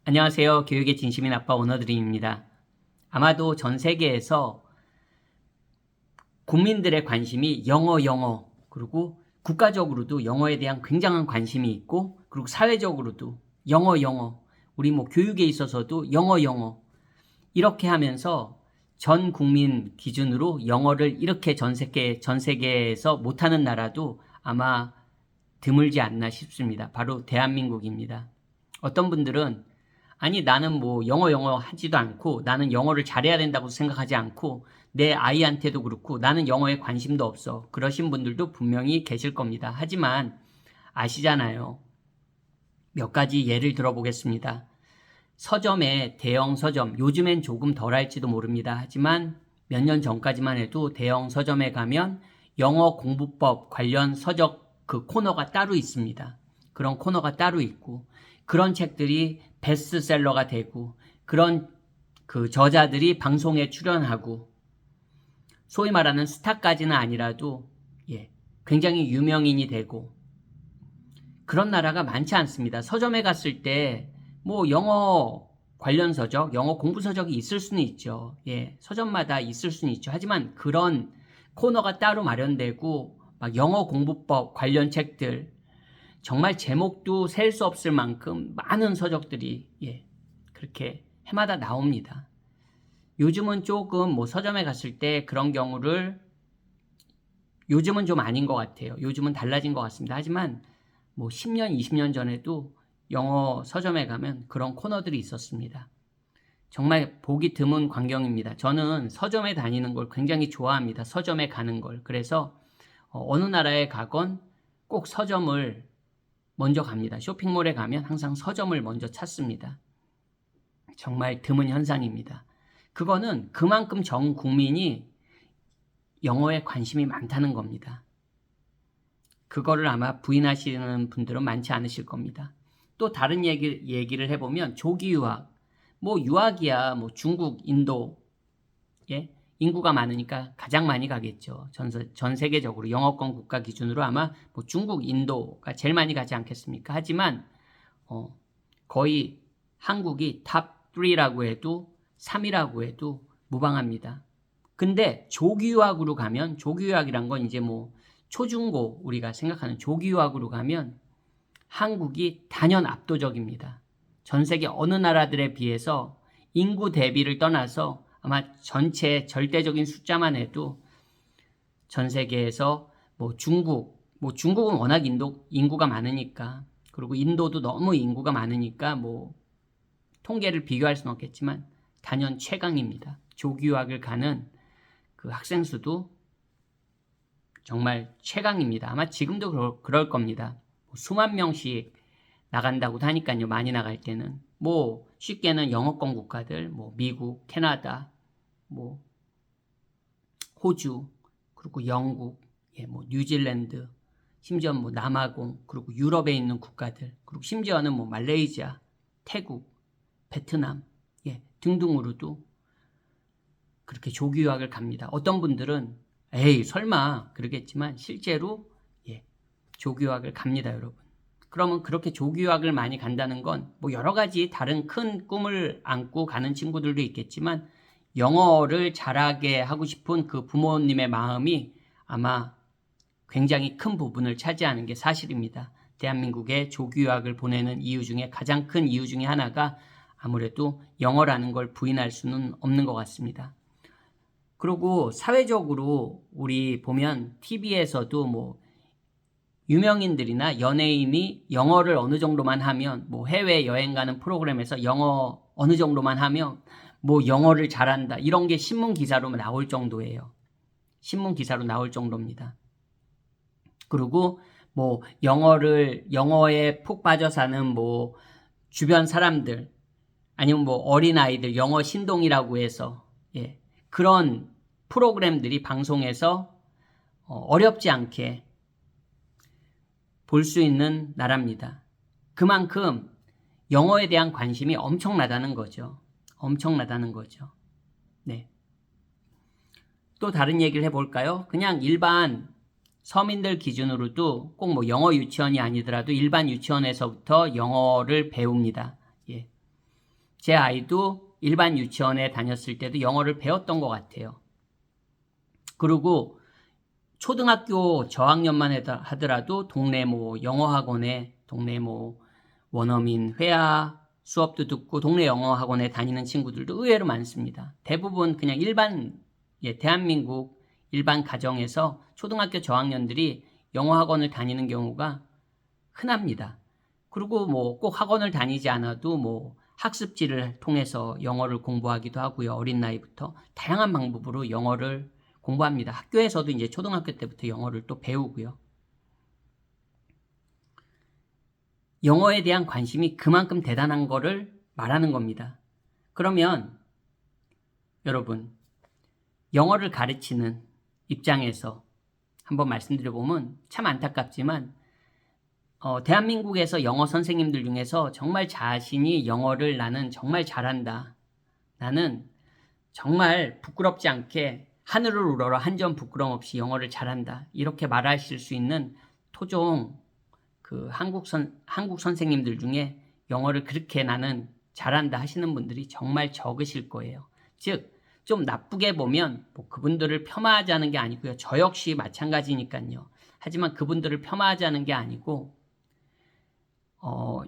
안녕하세요. 교육의 진심인 아빠 오너드림입니다. 아마도 전 세계에서 국민들의 관심이 영어, 그리고 국가적으로도 영어에 대한 굉장한 관심이 있고, 그리고 사회적으로도 영어, 우리 교육에 있어서도 영어, 이렇게 하면서 전 국민 기준으로 영어를 이렇게 전 세계에서 못하는 나라도 아마 드물지 않나 싶습니다. 바로 대한민국입니다. 어떤 분들은 아니 나는 영어 하지도 않고 나는 영어를 잘해야 된다고 생각하지 않고 내 아이한테도 그렇고 나는 영어에 관심도 없어. 그러신 분들도 분명히 계실 겁니다. 하지만 아시잖아요. 몇 가지 예를 들어보겠습니다. 서점에 대형 서점, 요즘엔 조금 덜할지도 모릅니다. 하지만 몇 년 전까지만 해도 대형 서점에 가면 영어 공부법 관련 서적 그 코너가 따로 있습니다. 그런 코너가 따로 있고 그런 책들이 베스트셀러가 되고 그런 그 저자들이 방송에 출연하고 소위 말하는 스타까지는 아니라도 굉장히 유명인이 되고 그런 나라가 많지 않습니다. 서점에 갔을 때 영어 관련 서적, 영어 공부 서적이 있을 수는 있죠. 서점마다 있을 수는 있죠. 하지만 그런 코너가 따로 마련되고 막 영어 공부법 관련 책들 정말 제목도 셀 수 없을 만큼 많은 서적들이 그렇게 해마다 나옵니다. 요즘은 조금 서점에 갔을 때 그런 경우를 요즘은 좀 아닌 것 같아요. 요즘은 달라진 것 같습니다. 하지만 10년, 20년 전에도 영어 서점에 가면 그런 코너들이 있었습니다. 정말 보기 드문 광경입니다. 저는 서점에 다니는 걸 굉장히 좋아합니다. 서점에 가는 걸. 그래서 어느 나라에 가건 꼭 서점을 먼저 갑니다. 쇼핑몰에 가면 항상 서점을 먼저 찾습니다. 정말 드문 현상입니다. 그거는 그만큼 전 국민이 영어에 관심이 많다는 겁니다. 그거를 아마 부인하시는 분들은 많지 않으실 겁니다. 또 다른 얘기를 해보면 조기 유학, 유학이야 중국, 인도, 인구가 많으니까 가장 많이 가겠죠. 전 세계적으로 영어권 국가 기준으로 아마 중국, 인도가 제일 많이 가지 않겠습니까? 하지만 거의 한국이 탑 3라고 해도 3이라고 해도 무방합니다. 근데 조기 유학으로 가면 조기 유학이란 건 이제 초중고 우리가 생각하는 조기 유학으로 가면 한국이 단연 압도적입니다. 전 세계 어느 나라들에 비해서 인구 대비를 떠나서 아마 전체 절대적인 숫자만 해도 전 세계에서 중국은 워낙 인구가 많으니까 그리고 인도도 너무 인구가 많으니까 통계를 비교할 수는 없겠지만 단연 최강입니다. 조기 유학을 가는 그 학생 수도 정말 최강입니다. 아마 지금도 그럴 겁니다. 수만 명씩 나간다고도 하니까요. 많이 나갈 때는 쉽게는 영어권 국가들 미국, 캐나다, 호주, 그리고 영국, 뉴질랜드, 심지어 남아공, 그리고 유럽에 있는 국가들, 그리고 심지어는 말레이시아, 태국, 베트남, 등등으로도 그렇게 조기 유학을 갑니다. 어떤 분들은 에이 설마 그러겠지만 실제로 조기 유학을 갑니다, 여러분. 그러면 그렇게 조기 유학을 많이 간다는 건 여러 가지 다른 큰 꿈을 안고 가는 친구들도 있겠지만 영어를 잘하게 하고 싶은 그 부모님의 마음이 아마 굉장히 큰 부분을 차지하는 게 사실입니다. 대한민국에 조기 유학을 보내는 이유 중에 가장 큰 이유 중에 하나가 아무래도 영어라는 걸 부인할 수는 없는 것 같습니다. 그리고 사회적으로 우리 보면 TV에서도 유명인들이나 연예인이 영어를 어느 정도만 하면 해외 여행 가는 프로그램에서 영어 어느 정도만 하면 영어를 잘한다 이런 게 신문 기사로 나올 정도예요. 신문 기사로 나올 정도입니다. 그리고 영어에 푹 빠져 사는 주변 사람들 아니면 어린아이들 영어 신동이라고 해서 그런 프로그램들이 방송에서 어렵지 않게 볼 수 있는 나라입니다. 그만큼 영어에 대한 관심이 엄청나다는 거죠. 엄청나다는 거죠. 네. 또 다른 얘기를 해볼까요? 그냥 일반 서민들 기준으로도 꼭 영어 유치원이 아니더라도 일반 유치원에서부터 영어를 배웁니다. 제 아이도 일반 유치원에 다녔을 때도 영어를 배웠던 것 같아요. 그리고 초등학교 저학년만 하더라도 동네 뭐 영어학원에 동네 뭐 원어민 회화 수업도 듣고 동네 영어학원에 다니는 친구들도 의외로 많습니다. 대부분 그냥 일반 대한민국 일반 가정에서 초등학교 저학년들이 영어학원을 다니는 경우가 흔합니다. 그리고 뭐 꼭 학원을 다니지 않아도 뭐 학습지를 통해서 영어를 공부하기도 하고요. 어린 나이부터 다양한 방법으로 영어를 공부합니다. 학교에서도 이제 초등학교 때부터 영어를 또 배우고요. 영어에 대한 관심이 그만큼 대단한 거를 말하는 겁니다. 그러면 여러분, 영어를 가르치는 입장에서 한번 말씀드려보면 참 안타깝지만 대한민국에서 영어 선생님들 중에서 정말 자신이 영어를 나는 정말 잘한다. 나는 정말 부끄럽지 않게 하늘을 우러러 한 점 부끄럼 없이 영어를 잘한다. 이렇게 말하실 수 있는 토종 한국 선생님들 중에 영어를 그렇게 나는 잘한다 하시는 분들이 정말 적으실 거예요. 즉, 좀 나쁘게 보면 뭐 그분들을 폄하하자는 게 아니고요. 저 역시 마찬가지니까요. 하지만 그분들을 폄하하자는 게 아니고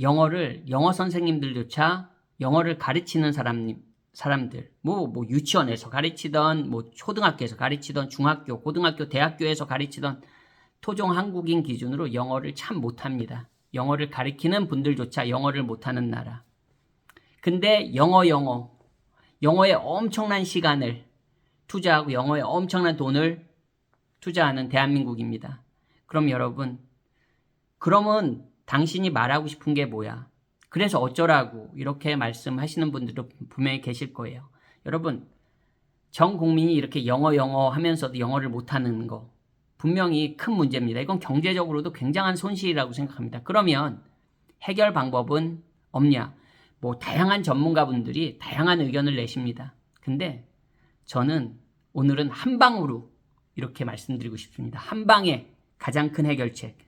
영어 선생님들조차 영어를 가르치는 사람들, 뭐 유치원에서 가르치던, 뭐 초등학교에서 가르치던, 중학교, 고등학교, 대학교에서 가르치던 토종 한국인 기준으로 영어를 참 못합니다. 영어를 가르치는 분들조차 영어를 못하는 나라. 근데 영어에 엄청난 시간을 투자하고 영어에 엄청난 돈을 투자하는 대한민국입니다. 그럼 여러분, 그러면 당신이 말하고 싶은 게 뭐야? 그래서 어쩌라고 이렇게 말씀하시는 분들도 분명히 계실 거예요. 여러분, 전 국민이 이렇게 영어 하면서도 영어를 못하는 거 분명히 큰 문제입니다. 이건 경제적으로도 굉장한 손실이라고 생각합니다. 그러면 해결 방법은 없냐? 뭐 다양한 전문가분들이 다양한 의견을 내십니다. 근데 저는 오늘은 한 방으로 이렇게 말씀드리고 싶습니다. 한 방에 가장 큰 해결책.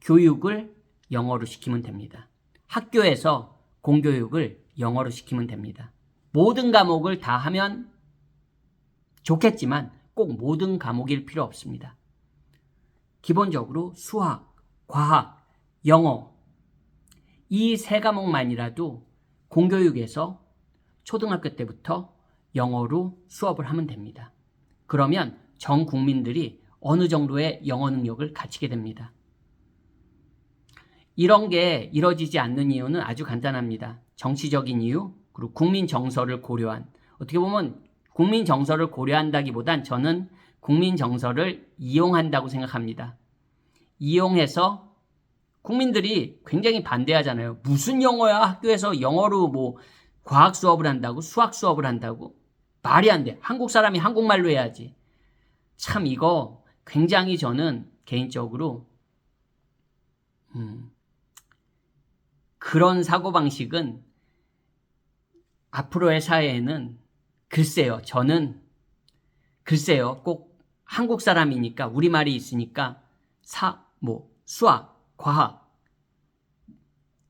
교육을 영어로 시키면 됩니다. 학교에서 공교육을 영어로 시키면 됩니다. 모든 과목을 다 하면 좋겠지만 꼭 모든 과목일 필요 없습니다. 기본적으로 수학, 과학, 영어 이 세 과목만이라도 공교육에서 초등학교 때부터 영어로 수업을 하면 됩니다. 그러면 전 국민들이 어느 정도의 영어 능력을 갖추게 됩니다. 이런 게 이뤄지지 않는 이유는 아주 간단합니다. 정치적인 이유, 그리고 국민 정서를 고려한, 어떻게 보면 국민 정서를 고려한다기보단 저는 국민 정서를 이용한다고 생각합니다. 이용해서 국민들이 굉장히 반대하잖아요. 무슨 영어야? 학교에서 영어로 뭐 과학 수업을 한다고? 수학 수업을 한다고? 말이 안 돼. 한국 사람이 한국말로 해야지. 참 이거 굉장히 저는 개인적으로 그런 사고방식은 앞으로의 사회에는 저는 꼭 한국 사람이니까 우리말이 있으니까 수학, 과학,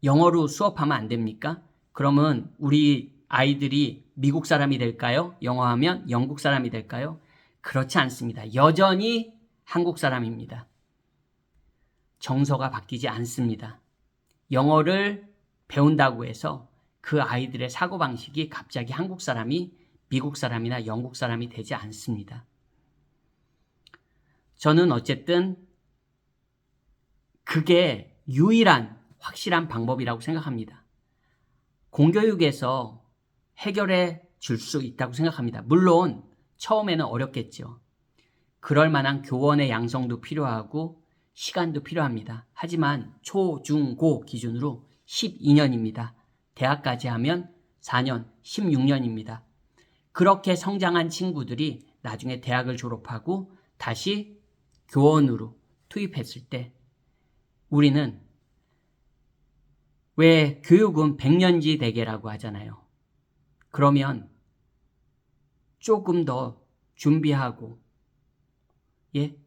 영어로 수업하면 안 됩니까? 그러면 우리 아이들이 미국 사람이 될까요? 영어하면 영국 사람이 될까요? 그렇지 않습니다. 여전히 한국 사람입니다. 정서가 바뀌지 않습니다. 영어를 배운다고 해서 그 아이들의 사고방식이 갑자기 한국 사람이 미국 사람이나 영국 사람이 되지 않습니다. 저는 어쨌든 그게 유일한 확실한 방법이라고 생각합니다. 공교육에서 해결해 줄 수 있다고 생각합니다. 물론 처음에는 어렵겠죠. 그럴 만한 교원의 양성도 필요하고 시간도 필요합니다. 하지만 초, 중, 고 기준으로 12년입니다. 대학까지 하면 4년, 16년입니다. 그렇게 성장한 친구들이 나중에 대학을 졸업하고 다시 교원으로 투입했을 때 우리는 왜 교육은 백년지 대계라고 하잖아요. 그러면 조금 더 준비하고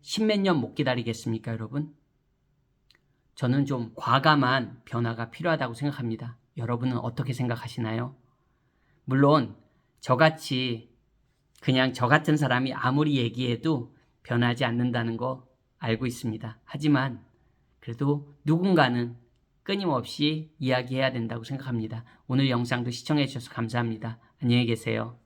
십몇 년 못 기다리겠습니까, 여러분? 저는 좀 과감한 변화가 필요하다고 생각합니다. 여러분은 어떻게 생각하시나요? 물론 저같이 그냥 저 같은 사람이 아무리 얘기해도 변하지 않는다는 거 알고 있습니다. 하지만 그래도 누군가는 끊임없이 이야기해야 된다고 생각합니다. 오늘 영상도 시청해 주셔서 감사합니다. 안녕히 계세요.